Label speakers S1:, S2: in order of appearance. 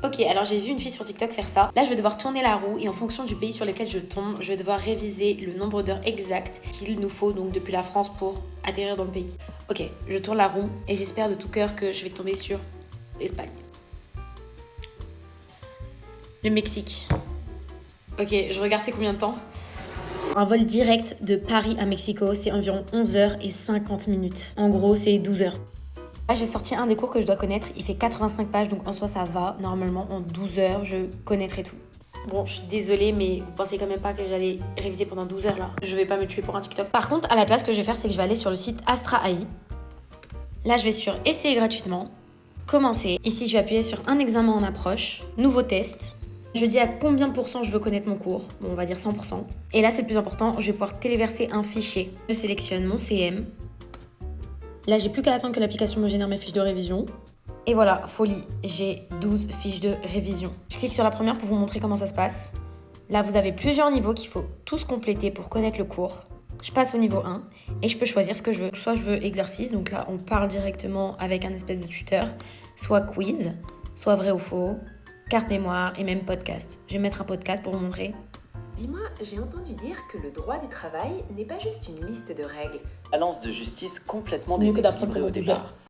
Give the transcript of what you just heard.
S1: Ok, alors j'ai vu une fille sur TikTok faire ça. Là, je vais devoir tourner la roue et en fonction du pays sur lequel je tombe, je vais devoir réviser le nombre d'heures exact qu'il nous faut donc depuis la France pour atterrir dans le pays. Ok, je tourne la roue et j'espère de tout cœur que je vais tomber sur l'Espagne. Le Mexique. Ok, je regarde c'est combien de temps. Un vol direct de Paris à Mexico, c'est environ 11h50. En gros, c'est 12 heures. Là, j'ai sorti un des cours que je dois connaître. Il fait 85 pages, donc en soi, ça va. Normalement, en 12 heures, je connaîtrai tout. Bon, je suis désolée, mais vous pensez quand même pas que j'allais réviser pendant 12 heures, là. Je vais pas me tuer pour un TikTok. Par contre, à la place, ce que je vais faire, c'est que je vais aller sur le site Astra AI. Là, je vais sur Essayer gratuitement. Commencer. Ici, je vais appuyer sur un examen en approche. Nouveau test. Je dis à combien de pourcents je veux connaître mon cours. Bon, on va dire 100%. Et là, c'est le plus important, je vais pouvoir téléverser un fichier. Je sélectionne mon CM. Là, j'ai plus qu'à attendre que l'application me génère mes fiches de révision. Et voilà, folie, j'ai 12 fiches de révision. Je clique sur la première pour vous montrer comment ça se passe. Là, vous avez plusieurs niveaux qu'il faut tous compléter pour connaître le cours. Je passe au niveau 1 et je peux choisir ce que je veux. Soit je veux exercice, donc là, on parle directement avec un espèce de tuteur. Soit quiz, soit vrai ou faux, carte mémoire et même podcast. Je vais mettre un podcast pour vous montrer.
S2: Dis-moi, j'ai entendu dire que le droit du travail n'est pas juste une liste de règles.
S3: Balance de justice complètement
S1: C'est mieux que d'apprendre
S3: déséquilibrée au
S1: pendant 12
S3: départ.
S1: heures.